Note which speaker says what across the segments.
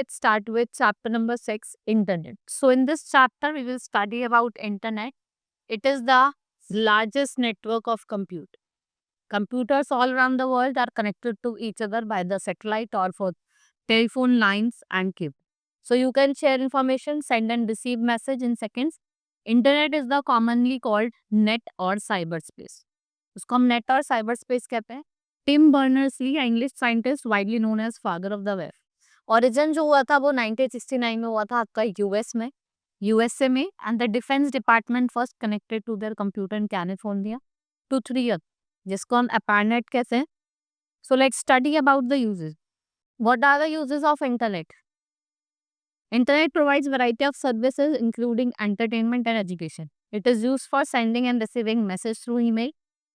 Speaker 1: let's start with chapter number 6, Internet. So, in this chapter, we will study about Internet. It is the largest network of compute. Computers all around the world are connected to each other by the satellite or for telephone lines and cable. So, you can share information, send and receive message in seconds. Internet is the commonly called net or cyberspace. उसको हम net और cyber space कहते हैं. Tim Berners Lee, English scientist widely known as father of the web. Origin जो हुआ था वो 1969 में हुआ था आपका यूएस में, यूएसए में. And the defence department first connected to their computer in California to 3 year, जिसको हम अपारनेट कहते हैं. So let's study about the uses. What are the uses of internet? Internet provides variety of services including entertainment and education. It is used for sending and receiving message through email.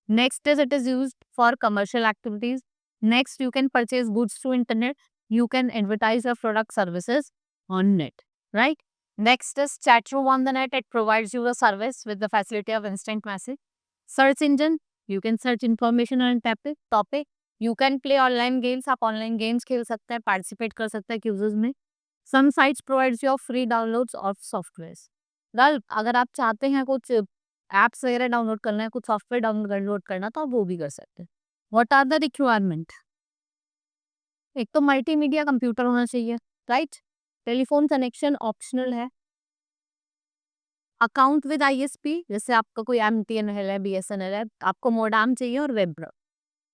Speaker 1: Next is it is used for commercial activities. Next, you can purchase goods through internet. You can advertise your product services on net, right? Next is chat room on the net. It provides you a service with the facility of instant message. Search engine. You can search information on topic. You can play online games. आप online games खेल सकते हैं, participate कर सकते हैं quizzes में. Some sites provides you free downloads of softwares. Well, अगर आप चाहते हैं कुछ एप्स वगैरह डाउनलोड करना है, कुछ सॉफ्टवेयर डाउनलोड करना, तो आप वो भी कर सकते हैं. What are the requirement? एक तो मल्टीमीडिया कंप्यूटर होना चाहिए, राइट? टेलीफोन कनेक्शन ऑप्शनल है. अकाउंट विद आईएसपी, जैसे आपका कोई एमटीएनएल है, बीएसएनएल है, आपको मोडेम चाहिए और web browser.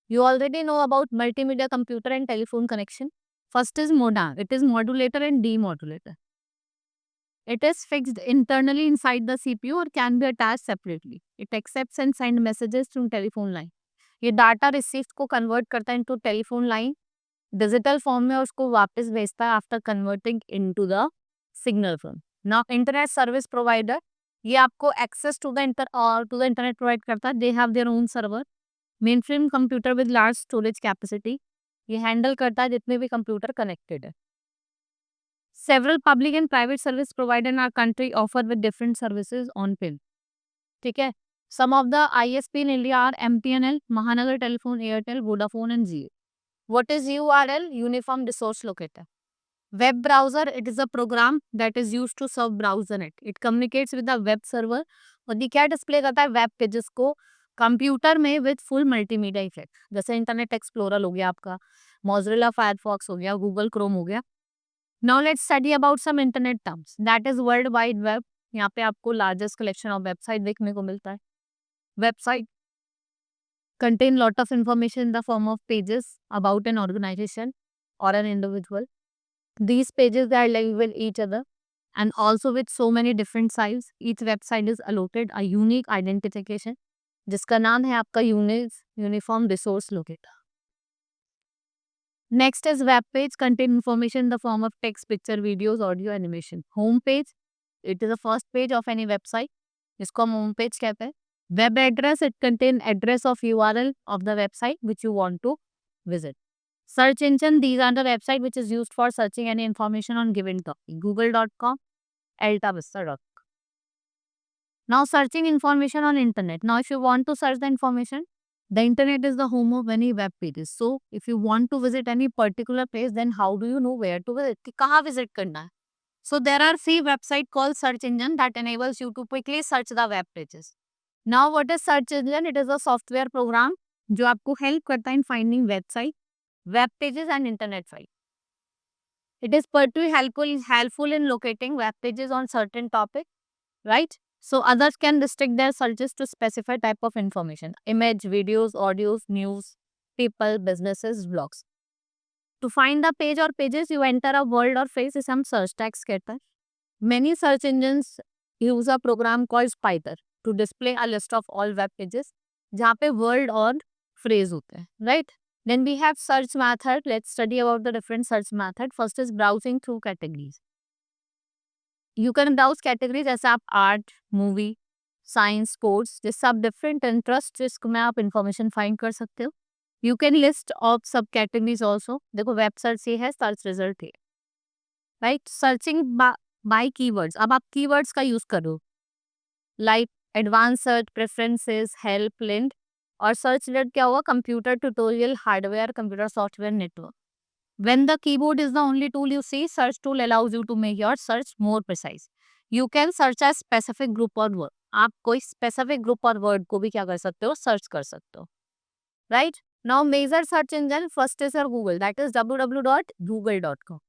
Speaker 1: You already know about multimedia computer and telephone connection. First is modem. It is modulator and demodulator. It is fixed internally inside the CPU or can be attached separately. It accepts and sends messages through telephone line. ये data receive को convert करता है into telephone line digital form में, उसको वापस भेजता है after converting into the signal form. Now internet service provider, ये आपको access to the internet provide करता है. They have their own server. Mainframe computer with large storage capacity, ये हैंडल करता है जितने भी कंप्यूटर कनेक्टेड है. Several public and private service provider in our country offer with different services on pin. ठीक है. Some of the ISP in India are MTNL, Mahanagar telephone, Airtel, Vodafone and Jio. What is URL? Uniform resource locator. Web browser, it is a program that is used to serve browser net. It communicates with the web server. और ये क्या display करता है? Web pages को computer में with full multimedia effect. जैसे Internet Explorer हो गया आपका, मोज़िला फायरफॉक्स हो गया, गूगल क्रोम हो गया. Now let's study about some internet terms. That is world wide web. यहाँ पे आपको लार्जेस्ट कलेक्शन ऑफ वेबसाइट देखने को मिलता है. Website contain lot of information in the form of pages about an organization or an individual. These pages are linked with each other and also with so many different sites. Each website is allotted a unique identification जिसका नाम है आपका uniform resource locator. Next is web page, contain information in the form of text, picture, videos, audio, animation. Home page, it is the first page of any website, जिसको हम home page कहते हैं. Web address, it contain address of URL of the website which you want to visit. Search engine, these are the website which is used for searching any information on given topic. Google.com, altavista.com. Now searching information on internet. Now if you want to search the information, the internet is the home of many web pages. So if you want to visit any particular place, then how do you know where to visit? कि कहाँ visit करना है? So there are three website called search engine that enables you to quickly search the web pages. Now what is search engine? It is a software program जो आपको help करता है in finding website, web pages and internet site. It is particularly helpful in locating web pages on certain topic, right? So others can restrict their searches to specified type of information: image, videos, audios, news, people, businesses, blogs. To find the page or pages, you enter a word or phrase, इसे हम search tags कहते हैं. Many search engines use a program called Spider to display a list of all web pages जहाँ पे word और phrase होते हैं, right? Then we have search method. Let's study about the different search method. First is browsing through categories. You can browse categories जैसे आप art, movie, science, sports, ये सब different interest जिसमें आप इंफॉर्मेशन फाइंड कर सकते हो. यू कैन लिस्ट ऑफ सब कैटेगरीज ऑल्सो. देखो वेब सर्च ये है, सर्च रिजल्ट है, राइट? Searching by keywords. अब आप कीवर्ड्स का यूज करो like advance search, preferences, help, link. और सर्च रिजल्ट क्या होगा? Computer tutorial, hardware, computer software, network. When the keyboard is the only tool you see, search tool allows you to make your search more precise. You can search a specific group or word. आप कोई specific group और word को भी क्या कर सकते हो, search कर सकते हो, right? Now major search engine first is your Google, that is www.google.com.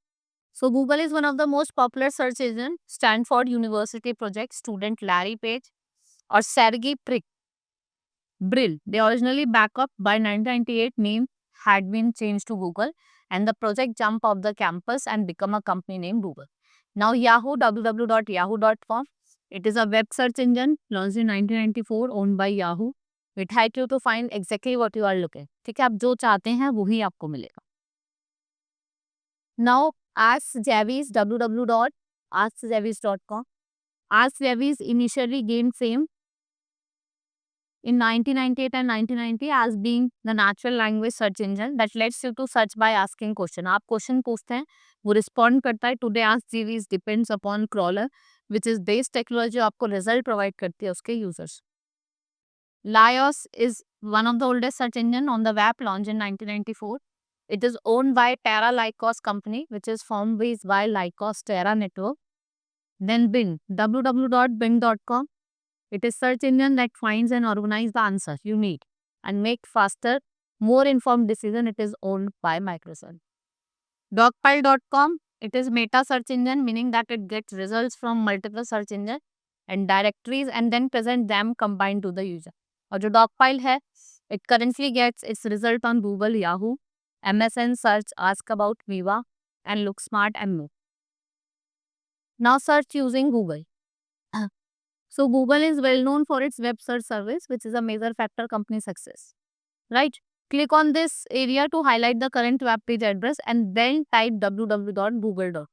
Speaker 1: So Google is one of the most popular search engine. Stanford University project student Larry Page or Sergey Brill, they originally back up by 1998 name had been changed to Google and the project jumped off the campus and become a company named Google. Now Yahoo, www.yahoo.com, it is a web search engine launched in 1994 owned by Yahoo. It helps you to find exactly what you are looking. ठीक है, आप जो चाहते हैं वही आपको मिलेगा. Now Ask Jeeves, www.askjeeves.com. Ask Jeeves initially gained fame in 1998 and 1990 as being the natural language search engine that lets you to search by asking question. आप क्वेश्चन पूछते हैं, वो रिस्पॉन्ड करता है. Today Ask Jeeves depends upon crawler which is based technology, आपको result provide करती है उसके users. Lyos is one of the oldest search engine on the web, launched in 1994. It is owned by Terra Lycos company, which is formed by Lycos Terra network. Then Bing, www.bing.com. It is search engine that finds and organizes the answers you need and make faster, more informed decision. It is owned by Microsoft. Dogpile.com. It is meta search engine, meaning that it gets results from multiple search engine and directories and then present them combined to the user. और जो Dogpile है, it currently gets its result on Google, Yahoo, MSN Search, Ask About, Viva, and Look Smart and more. Now search using Google. So Google is well known for its web search service, which is a major factor company success, right? Click on this area to highlight the current web page address and then type www.google.com.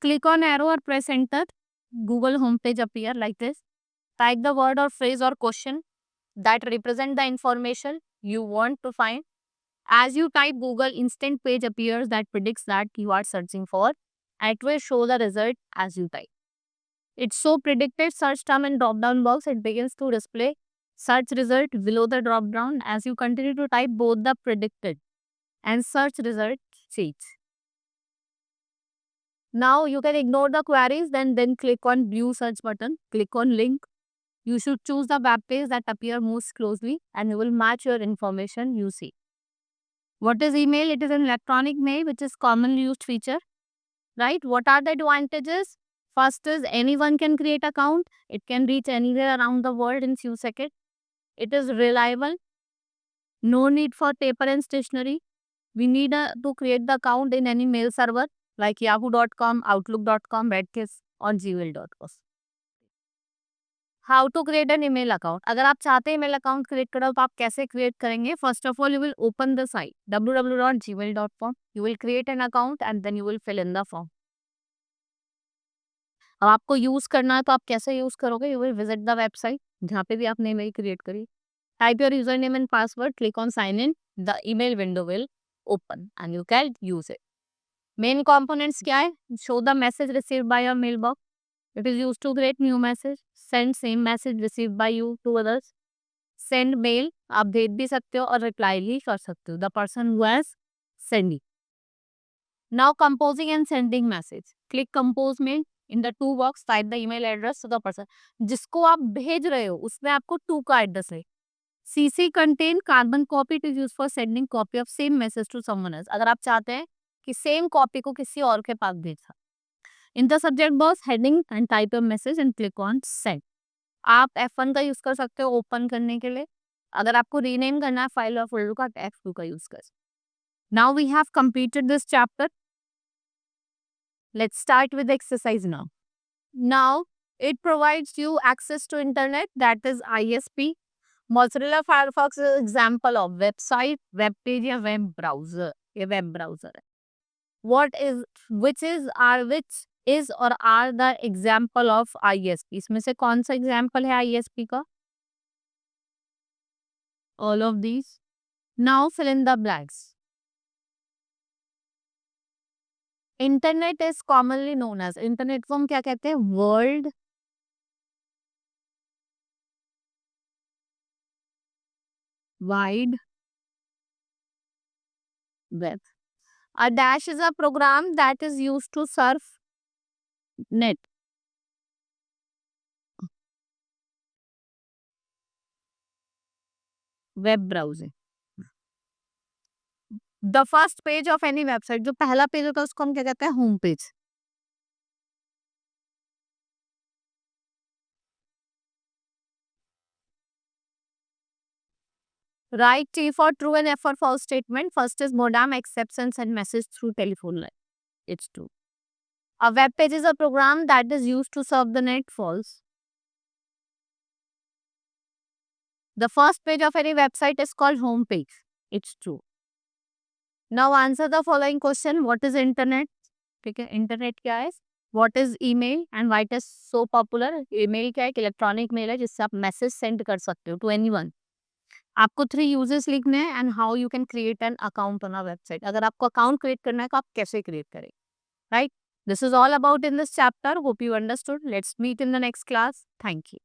Speaker 1: Click on arrow or press enter. Google homepage appear like this. Type the word or phrase or question that represent the information you want to find. As you type, Google instant page appears that predicts that you are searching for, and it will show the result as you type. It so predicted search term and drop down box. It begins to display search result below the drop down. As you continue to type, both the predicted and search result change. Now you can ignore the queries, then click on view search button. Click on link. You should choose the web page that appear most closely and you will match your information you see. What is email? It is an electronic mail which is commonly used feature, right? What are the advantages? First is anyone can create account. It can reach anywhere around the world in few seconds. It is reliable. No need for paper and stationery. We need to create the account in any mail server like yahoo.com, outlook.com, redkiss or gmail.com. How to create an email account. अगर आप चाहते हैं email account create करो तो आप कैसे create करेंगे? First of all you will open the site www.gmail.com. You will create an account and then you will fill in the form. अब आपको यूज करना है तो आप कैसे यूज करोगे? You will visit the website जहाँ पे भी आपने ईमेल क्रिएट करी. Type your user name and password, click on sign in, the email window will open and you can use it. Main components क्या है? Show the message received by your mail box. It is used to create new message. Send same message received by you to others. Send mail. आप भेज भी सकते हो और reply भी कर सकते हो. The person who has sending. Now composing and sending message. Click compose mail. In the to box type the email address to the person. जिसको आप भेज रहे हो उसमें आपको to का एड्रेस है. CC contain carbon copy to use for sending copy of same message to someone else. अगर आप चाहते हैं कि सेम कॉपी को किसी और के पास भेजना. In the subject box, heading and type a message and click on send. आप F1 का यूज कर सकते हो ओपन करने के लिए. अगर आपको रीनेम करना है फाइल और फोल्डर का, F2 का यूज कर. Now we have completed this chapter. Let's start with the exercise now. Now it provides you access to internet, that is ISP. Mozilla Firefox is example of website, web page या web browser. ये web browser है. Which is or are the example of ISP. इसमें से कौन सा example है ISP का? All of these. Now fill in the blanks. Internet is commonly known as, internet को हम क्या कहते हैं? World Wide Web. A dash is a program that is used to surf net. Web browsing. The first page of any website, जो पहला page होता है उसको हम क्या कहते हैं? Home page. Write T for true and F for false statement. First is modem accepts and send message through telephone line. It's true. A web page is a program that is used to surf the net. False. The first page of any website is called home page. It's true. Now answer the following question. What is internet? ठीक है, internet क्या है? What is email and why it is so popular? Email क्या है? एक electronic mail है जिससे आप मैसेज सेंड कर सकते हो टू एनीवन. आपको 3 यूजेस लिखने हैं and how you can create an account on a website. अगर आपको अकाउंट क्रिएट करना है तो आप कैसे क्रिएट करें, right? This is all about in this chapter. Hope you understood. Let's meet in the next class. Thank you.